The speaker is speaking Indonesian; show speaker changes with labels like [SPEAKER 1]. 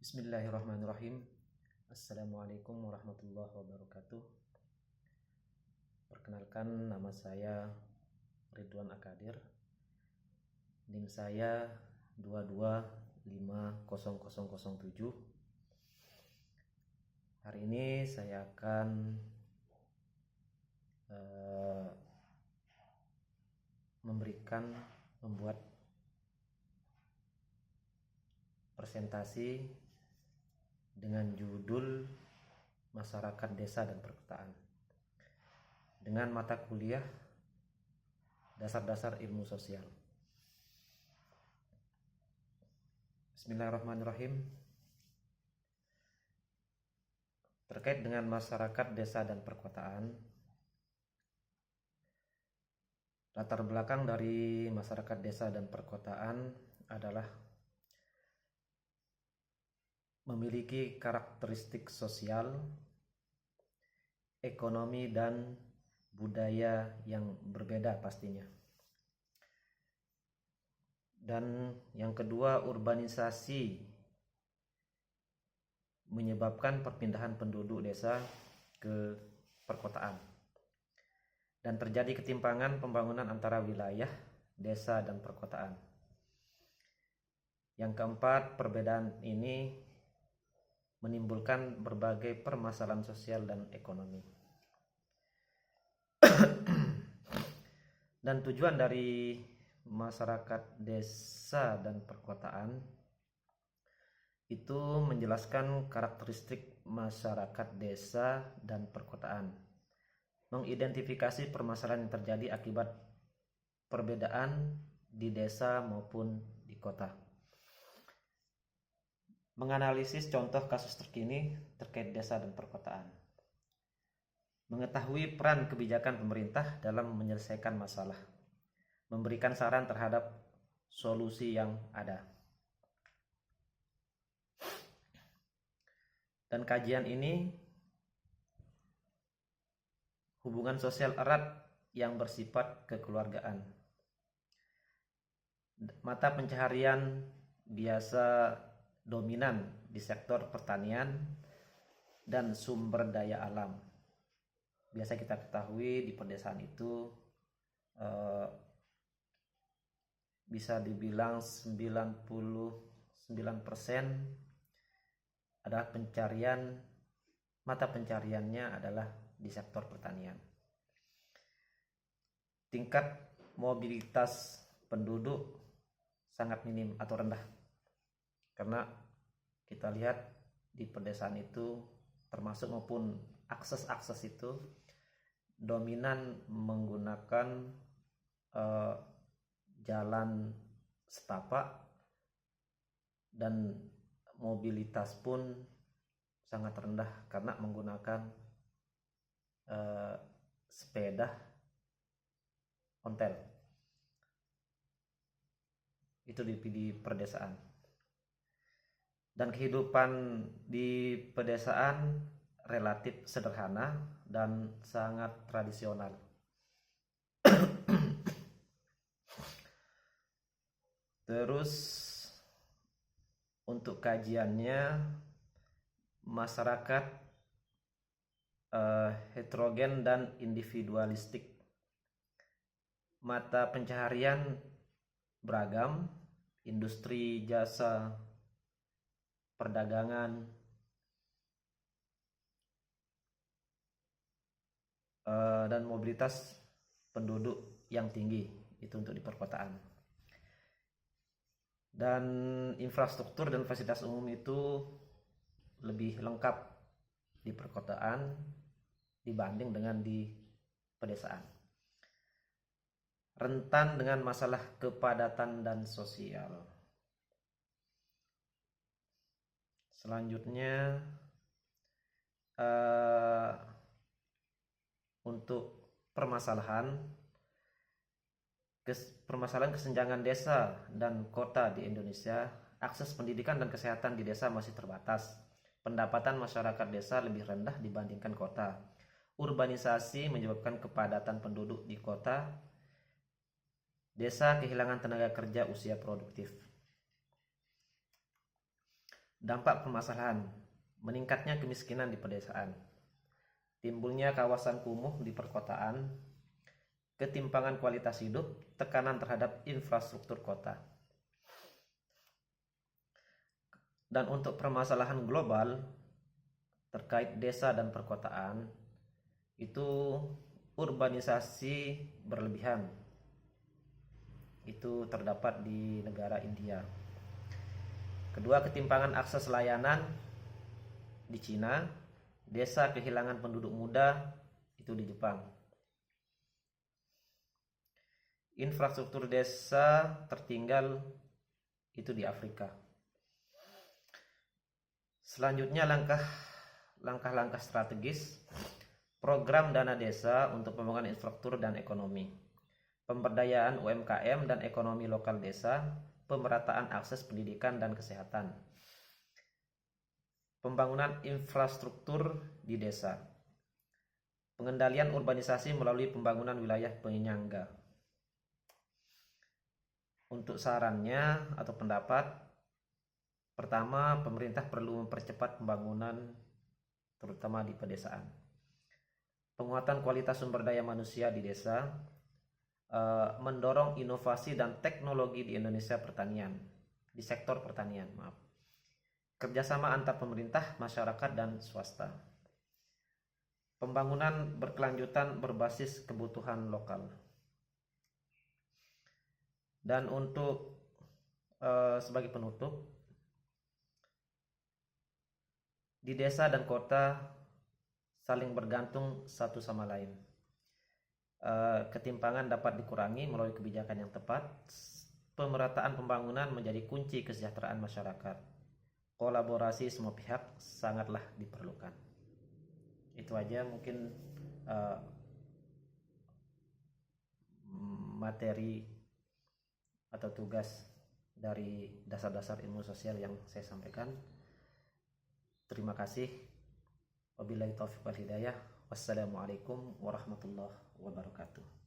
[SPEAKER 1] Bismillahirrahmanirrahim. Assalamualaikum warahmatullahi wabarakatuh. Perkenalkan, nama saya Ridwan Akadir. NIM saya 2250007. Hari ini saya akan membuat presentasi dengan judul Masyarakat Desa dan Perkotaan dengan mata kuliah Dasar-dasar Ilmu Sosial. Bismillahirrahmanirrahim. Terkait dengan masyarakat desa dan perkotaan, latar belakang dari masyarakat desa dan perkotaan adalah memiliki karakteristik sosial, ekonomi, dan budaya yang berbeda pastinya. Dan yang kedua, urbanisasi menyebabkan perpindahan penduduk desa ke perkotaan. Dan terjadi ketimpangan pembangunan antara wilayah, desa, dan perkotaan. Yang keempat, perbedaan ini menimbulkan berbagai permasalahan sosial dan ekonomi. Dan tujuan dari masyarakat desa dan perkotaan itu menjelaskan karakteristik masyarakat desa dan perkotaan, mengidentifikasi permasalahan yang terjadi akibat perbedaan di desa maupun di kota, menganalisis contoh kasus terkini terkait desa dan perkotaan, mengetahui peran kebijakan pemerintah dalam menyelesaikan masalah, memberikan saran terhadap solusi yang ada. Dan kajian ini hubungan sosial erat yang bersifat kekeluargaan. Mata pencaharian biasa dominan di sektor pertanian dan sumber daya alam. Biasa kita ketahui di pedesaan itu bisa dibilang 99% adalah mata pencariannya adalah di sektor pertanian. Tingkat mobilitas penduduk sangat minim atau rendah. Karena kita lihat di pedesaan itu termasuk maupun akses itu dominan menggunakan jalan setapak, dan mobilitas pun sangat rendah karena menggunakan sepeda ontel. Itu di pedesaan. Dan kehidupan di pedesaan relatif sederhana dan sangat tradisional. Terus untuk kajiannya, masyarakat heterogen dan individualistik. Mata pencaharian beragam, industri, jasa, perdagangan, dan mobilitas penduduk yang tinggi itu untuk di perkotaan. Dan infrastruktur dan fasilitas umum itu lebih lengkap di perkotaan dibanding dengan di pedesaan. Rentan dengan masalah kepadatan dan sosial. Selanjutnya untuk permasalahan kesenjangan desa dan kota di Indonesia, akses pendidikan dan kesehatan di desa masih terbatas. Pendapatan masyarakat desa lebih rendah dibandingkan kota. Urbanisasi menyebabkan kepadatan penduduk di kota. Desa kehilangan tenaga kerja usia produktif. Dampak permasalahan: meningkatnya kemiskinan di pedesaan, timbulnya kawasan kumuh di perkotaan, ketimpangan kualitas hidup, tekanan terhadap infrastruktur kota. Dan untuk permasalahan global terkait desa dan perkotaan, itu urbanisasi berlebihan. Itu terdapat di negara India. Kedua, ketimpangan akses layanan di Cina. Desa kehilangan penduduk muda, itu di Jepang. Infrastruktur desa tertinggal, itu di Afrika. Selanjutnya langkah-langkah strategis, program dana desa untuk pembangunan infrastruktur dan ekonomi, pemberdayaan UMKM dan ekonomi lokal desa, pemerataan akses pendidikan dan kesehatan, pembangunan infrastruktur di desa, pengendalian urbanisasi melalui pembangunan wilayah penyangga. Untuk sarannya atau pendapat, pertama, pemerintah perlu mempercepat pembangunan terutama di pedesaan. Penguatan kualitas sumber daya manusia di desa, mendorong inovasi dan teknologi di Indonesia pertanian, di sektor pertanian, kerjasama antar pemerintah, masyarakat, dan swasta. Pembangunan berkelanjutan berbasis kebutuhan lokal. Dan untuk sebagai penutup, di desa dan kota saling bergantung satu sama lain. Ketimpangan dapat dikurangi melalui kebijakan yang tepat. Pemerataan pembangunan menjadi kunci kesejahteraan masyarakat. Kolaborasi semua pihak sangatlah diperlukan. Itu aja mungkin materi atau tugas dari dasar-dasar ilmu sosial yang saya sampaikan. Terima kasih. Wabillahi taufiq wal hidayah. Wassalamualaikum warahmatullahi wabarakatuh.